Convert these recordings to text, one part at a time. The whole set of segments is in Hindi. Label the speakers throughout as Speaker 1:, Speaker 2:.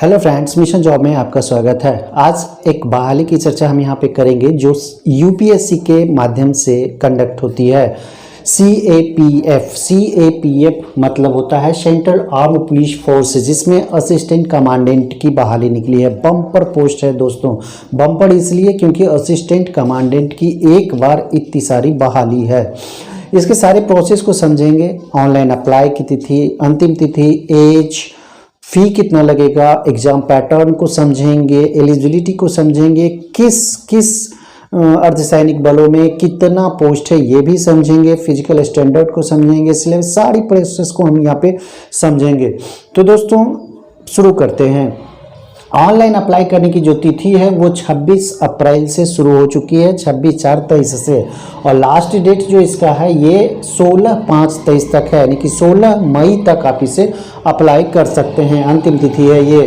Speaker 1: हेलो फ्रेंड्स, मिशन जॉब में आपका स्वागत है। आज एक बहाली की चर्चा हम यहाँ पे करेंगे जो यूपीएससी के माध्यम से कंडक्ट होती है। सीएपीएफ मतलब होता है सेंट्रल आर्म पुलिस फोर्स, जिसमें असिस्टेंट कमांडेंट की बहाली निकली है। बम्पर पोस्ट है दोस्तों। बम्पर इसलिए क्योंकि असिस्टेंट कमांडेंट की एक बार इतनी सारी बहाली है। इसके सारे प्रोसेस को समझेंगे। ऑनलाइन अप्लाई की तिथि, अंतिम तिथि, एज, फी कितना लगेगा, एग्जाम पैटर्न को समझेंगे, एलिजिबिलिटी को समझेंगे, किस किस अर्धसैनिक बलों में कितना पोस्ट है ये भी समझेंगे, फिजिकल स्टैंडर्ड को समझेंगे, सिलेबस, सारी प्रोसेस को हम यहाँ पे समझेंगे। तो दोस्तों शुरू करते हैं। ऑनलाइन अप्लाई करने की जो तिथि है वो 26 अप्रैल से शुरू हो चुकी है, 26/4/23 से, और लास्ट डेट जो इसका है ये 16/5/23 तक है, यानी कि 16 मई तक आप इसे अप्लाई कर सकते हैं। अंतिम तिथि है ये।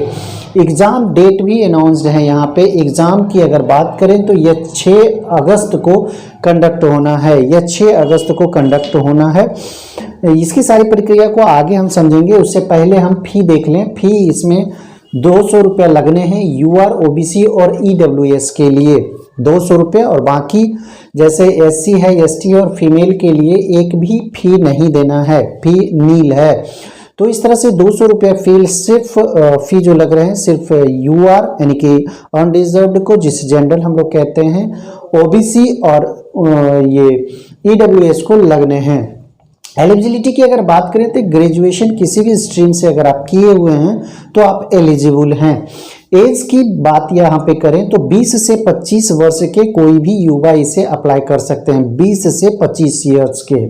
Speaker 1: एग्ज़ाम डेट भी अनाउंस्ड है यहाँ पे। एग्ज़ाम की अगर बात करें तो यह 6 अगस्त को कंडक्ट होना है। यह 6 अगस्त को कंडक्ट होना है। इसकी सारी प्रक्रिया को आगे हम समझेंगे। उससे पहले हम फ़ी देख लें। फ़ी इसमें 200 रुपये लगने हैं यूआर, ओबीसी और ईडब्ल्यूएस के लिए 200 रुपये, और बाकी जैसे एससी है, एसटी और फीमेल के लिए एक भी फी नहीं देना है, फी नील है। तो इस तरह से 200 रुपये फी जो लग रहे हैं सिर्फ यूआर यानी कि अनरिजर्व्ड को, जिसे जनरल हम लोग कहते हैं, ओबीसी और ये ईडब्ल्यूएस को लगने हैं। एलिजिबिलिटी की अगर बात करें तो ग्रेजुएशन किसी भी स्ट्रीम से अगर आप किए हुए हैं तो आप एलिजिबल हैं। एज की बात यहाँ पे करें तो 20 से 25 वर्ष के कोई भी युवा इसे अप्लाई कर सकते हैं, 20 से 25 ईयर्स के।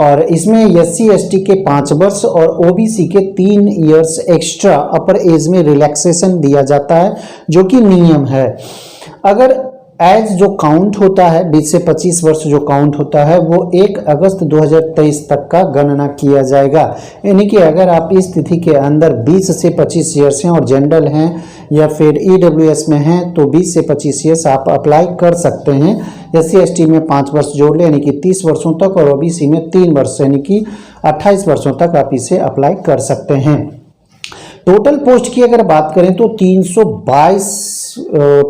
Speaker 1: और इसमें एससी एसटी के 5 वर्ष और ओबीसी के 3 ईयर्स एक्स्ट्रा अपर एज में रिलैक्सेशन दिया जाता है, जो कि नियम है। अगर एज जो काउंट होता है 20 से 25 वर्ष जो काउंट होता है वो 1 अगस्त 2023 तक का गणना किया जाएगा। यानी कि अगर आप इस तिथि के अंदर 20 से 25 ईयर्स हैं और जनरल हैं या फिर ईडब्ल्यूएस में हैं तो 20 से 25 ईयर्स आप अप्लाई कर सकते हैं। एससी एसटी में 5 वर्ष जोड़ लें यानी कि 30 वर्षों तक, और ओबीसी में 3 वर्ष यानी कि 28 वर्षों तक आप इसे अप्लाई कर सकते हैं। टोटल पोस्ट की अगर बात करें तो 322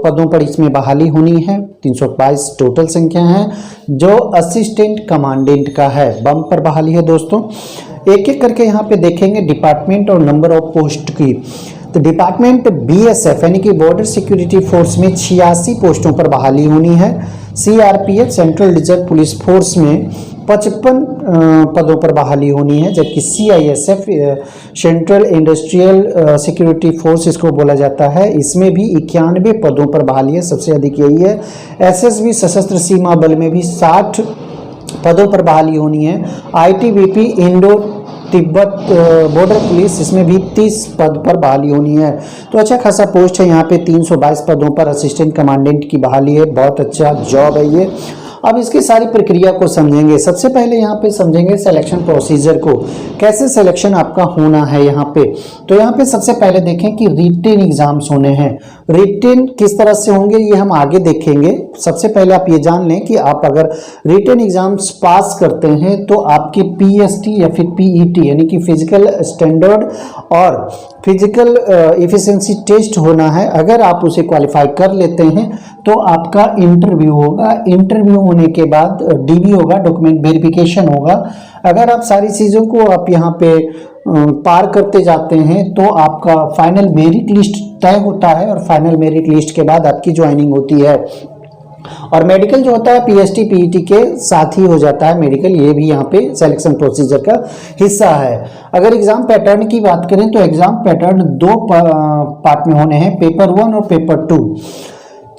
Speaker 1: पदों पर इसमें बहाली होनी है। 322 टोटल संख्या है जो असिस्टेंट कमांडेंट का है। बम पर बहाली है दोस्तों। एक एक करके यहाँ पे देखेंगे डिपार्टमेंट और नंबर ऑफ पोस्ट की। तो डिपार्टमेंट बीएसएफ यानी कि बॉर्डर सिक्योरिटी फोर्स में 86 पोस्टों पर बहाली होनी है। CRPF central reserve police force में 55 पदों पर बहाली होनी है, जबकि CISF central industrial security force इसको बोला जाता है, इसमें भी 91 पदों पर बहाली है, सबसे अधिक यही है। एसएसबी सशस्त्र सीमा बल में भी 60 पदों पर बहाली होनी है। ITBP Indo Tibet border police, इसमें भी 30 पद पर बहाली होनी है। तो अच्छा खासा पोस्ट है यहाँ पे। 322 पदों पर असिस्टेंट कमांडेंट की बहाली है। बहुत अच्छा जॉब है ये। अब इसकी सारी प्रक्रिया को समझेंगे। सबसे पहले यहाँ पे समझेंगे सिलेक्शन प्रोसीजर को, कैसे सिलेक्शन आपका होना है यहाँ पे। तो यहाँ पे सबसे पहले देखें कि रिटेन एग्जाम्स होने हैं। रिटेन किस तरह से होंगे ये हम आगे देखेंगे। सबसे पहले आप ये जान लें कि आप अगर रिटेन एग्जाम्स पास करते हैं तो आपके पीएसटी या फिर पीईटी यानी कि फिजिकल स्टैंडर्ड और फिजिकल एफिशिएंसी टेस्ट होना है। अगर आप उसे क्वालिफाई कर लेते हैं तो आपका इंटरव्यू होगा। इंटरव्यू होने के बाद डीबी होगा, डॉक्यूमेंट वेरिफिकेशन होगा। अगर आप सारी चीज़ों को आप यहाँ पे पार करते जाते हैं तो आपका फाइनल मेरिट लिस्ट तय होता है, और फाइनल मेरिट लिस्ट के बाद आपकी ज्वाइनिंग होती है। और मेडिकल जो होता है पीएसटी पीईटी के साथ ही हो जाता है मेडिकल, ये भी यहाँ पे सिलेक्शन प्रोसीजर का हिस्सा है। अगर एग्जाम पैटर्न की बात करें तो एग्जाम पैटर्न 2 पार्ट में होने हैं, पेपर 1 और पेपर 2।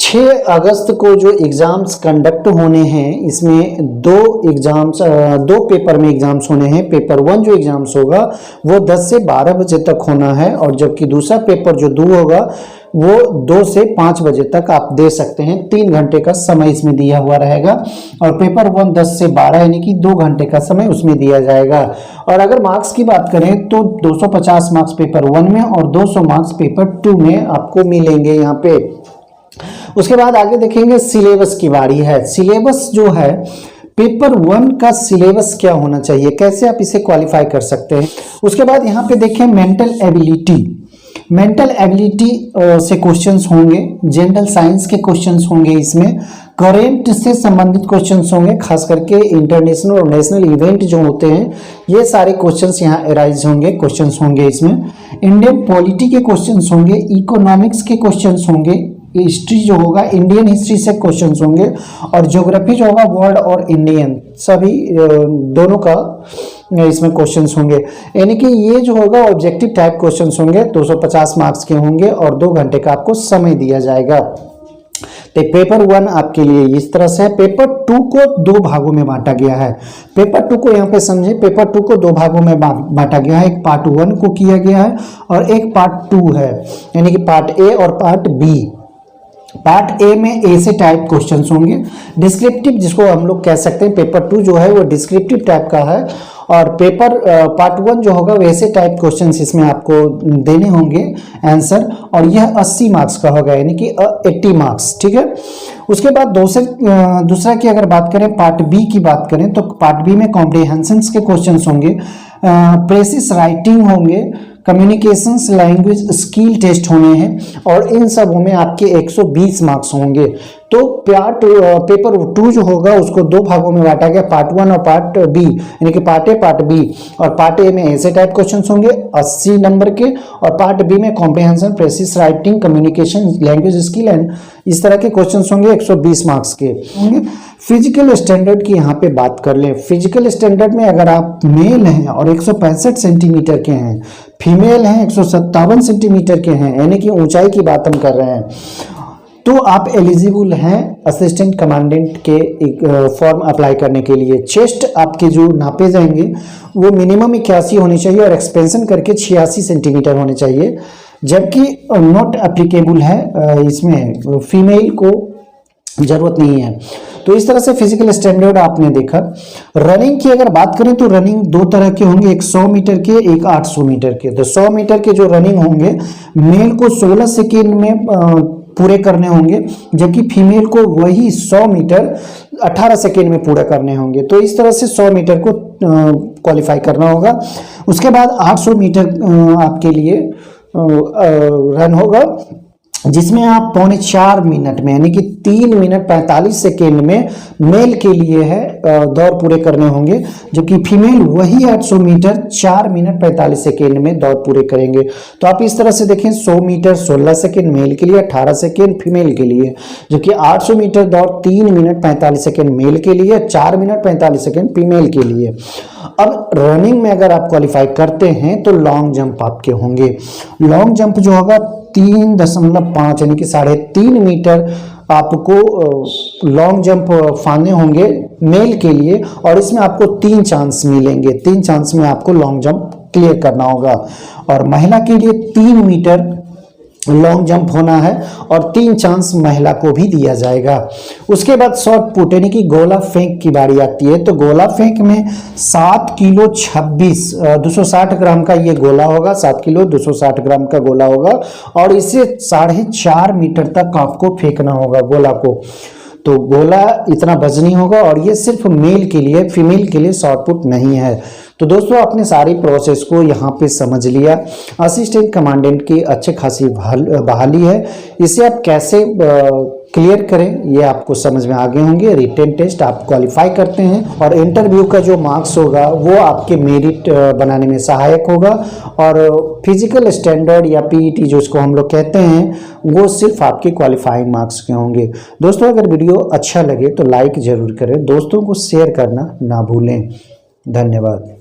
Speaker 1: 6 अगस्त को जो एग्जाम्स कंडक्ट होने हैं इसमें 2 पेपर में एग्जाम्स होने हैं। पेपर 1 जो एग्जाम्स होगा वो 10 से 12 बजे तक होना है, और जबकि दूसरा पेपर जो 2 होगा वो 2 से 5 बजे तक आप दे सकते हैं। 3 घंटे का समय इसमें दिया हुआ रहेगा। और पेपर 1 10 से 12 यानी कि 2 घंटे का समय उसमें दिया जाएगा। और अगर मार्क्स की बात करें तो 250 मार्क्स पेपर 1 में और 200 मार्क्स पेपर 2 में आपको मिलेंगे यहाँ पे। उसके बाद आगे देखेंगे सिलेबस की बारी है। सिलेबस जो है पेपर 1 का सिलेबस क्या होना चाहिए, कैसे आप इसे क्वालिफाई कर सकते हैं। उसके बाद यहाँ पे देखें मेंटल एबिलिटी। मेंटल एबिलिटी से क्वेश्चंस होंगे, जनरल साइंस के क्वेश्चंस होंगे, इसमें करेंट से संबंधित क्वेश्चंस होंगे, खास करके इंटरनेशनल और नेशनल इवेंट जो होते हैं ये सारे क्वेश्चंस यहाँ अराइज होंगे, क्वेश्चंस होंगे। इसमें इंडियन पॉलिटी के क्वेश्चंस होंगे, इकोनॉमिक्स के क्वेश्चंस होंगे, हिस्ट्री जो होगा इंडियन हिस्ट्री से क्वेश्चंस होंगे, और ज्योग्राफी जो होगा वर्ल्ड और इंडियन सभी दोनों का इसमें क्वेश्चंस होंगे। यानी कि ये जो होगा ऑब्जेक्टिव टाइप क्वेश्चंस होंगे, 250 मार्क्स के होंगे और 2 घंटे का आपको समय दिया जाएगा। तो पेपर 1 आपके लिए इस तरह से है। पेपर 2 को 2 भागों में बांटा गया है। पेपर 2 को यहाँ पे समझे, पेपर 2 को 2 भागों में बांटा गया है। एक पार्ट 1 को किया गया है और एक पार्ट 2 है, यानी कि पार्ट ए और पार्ट बी। पार्ट ए में ऐसे टाइप क्वेश्चंस होंगे, डिस्क्रिप्टिव जिसको हम लोग कह सकते हैं। पेपर 2 जो है वो डिस्क्रिप्टिव टाइप का है, और पेपर पार्ट 1 जो होगा वैसे टाइप क्वेश्चंस इसमें आपको देने होंगे आंसर, और यह 80 मार्क्स का होगा, यानी कि 80 मार्क्स, ठीक है। उसके बाद दूसरा की अगर बात करें, पार्ट बी की बात करें, तो पार्ट बी में कॉम्प्रिहेंशंस के क्वेश्चंस होंगे, प्रेसिस राइटिंग होंगे, कम्युनिकेशंस लैंग्वेज स्किल टेस्ट होने हैं, और इन सब में आपके 120 मार्क्स होंगे। तो पेपर 2 जो होगा उसको 2 भागों में बांटा गया, पार्ट 1 और पार्ट बी, यानी कि पार्ट ए पार्ट बी। और पार्ट ए में ऐसे टाइप क्वेश्चंस होंगे 80 नंबर के, और पार्ट बी में comprehension, precious writing, communication language skill and इस तरह के क्वेश्चंस होंगे, 120 मार्क्स के होंगे। फिजिकल स्टैंडर्ड की यहाँ पे बात कर लें। फिजिकल स्टैंडर्ड में अगर आप मेल हैं और 165 सेंटीमीटर के हैं, फीमेल हैं 157 सेंटीमीटर के हैं, यानी कि ऊंचाई की बात हम कर रहे हैं, तो आप एलिजिबल हैं असिस्टेंट कमांडेंट के एक फॉर्म अप्लाई करने के लिए। चेस्ट आपके जो नापे जाएंगे वो मिनिमम 81 होनी चाहिए और एक्सपेंशन करके 86 सेंटीमीटर होने चाहिए, जबकि नॉट एप्लीकेबल है, इसमें फीमेल को जरूरत नहीं है। तो इस तरह से फिजिकल स्टैंडर्ड आपने देखा। रनिंग की अगर बात करें तो रनिंग 2 तरह के होंगे, एक 100 मीटर के, एक 800 मीटर के। तो 100 मीटर के जो रनिंग होंगे मेल को 16 सेकेंड में पूरे करने होंगे, जबकि फीमेल को वही 100 मीटर 18 सेकेंड में पूरा करने होंगे। तो इस तरह से 100 मीटर को क्वालिफाई करना होगा। उसके बाद 800 मीटर आपके लिए रन होगा, जिसमें आप 3.25 मिनट में, यानी कि 3 मिनट 45 सेकेंड में मेल के लिए है दौड़ पूरे करने होंगे, जबकि फीमेल वही 800 मीटर 4 मिनट 45 सेकेंड में दौड़ पूरे करेंगे। तो आप इस तरह से देखें, 100 मीटर 16 सेकेंड मेल के लिए, 18 सेकेंड फीमेल के लिए, जबकि 800 मीटर दौड़ 3 मिनट 45 सेकेंड मेल के लिए, 4 मिनट 45 सेकेंड फीमेल के लिए। अब रनिंग में अगर आप क्वालिफाई करते हैं तो लॉन्ग जंप आपके होंगे। लॉन्ग जंप जो होगा 3.5 यानी कि 3.5 मीटर आपको लॉन्ग जंप फाड़ने होंगे मेल के लिए, और इसमें आपको 3 चांस मिलेंगे। 3 चांस में आपको लॉन्ग जंप क्लियर करना होगा। और महिला के लिए 3 मीटर लॉन्ग जंप होना है और 3 चांस महिला को भी दिया जाएगा। उसके बाद शॉर्ट पुट यानी कि गोला फेंक की बारी आती है। तो गोला फेंक में 7 किलो 260 ग्राम का ये गोला होगा, 7 किलो 260 ग्राम का गोला होगा, और इसे 4.5 मीटर तक आपको फेंकना होगा गोला को। तो गोला इतना वजनी होगा, और ये सिर्फ मेल के लिए, फीमेल के लिए शॉर्ट पुट नहीं है। तो दोस्तों आपने सारी प्रोसेस को यहाँ पे समझ लिया। असिस्टेंट कमांडेंट की अच्छी खासी बहाली है, इसे आप कैसे क्लियर करें ये आपको समझ में आ गए होंगे। रिटन टेस्ट आप क्वालिफाई करते हैं, और इंटरव्यू का जो मार्क्स होगा वो आपके मेरिट बनाने में सहायक होगा। और फिजिकल स्टैंडर्ड या पीईटी जो इसको हम लोग कहते हैं वो सिर्फ आपके क्वालिफाइंग मार्क्स के होंगे। दोस्तों अगर वीडियो अच्छा लगे तो लाइक जरूर करें, दोस्तों को शेयर करना ना भूलें। धन्यवाद।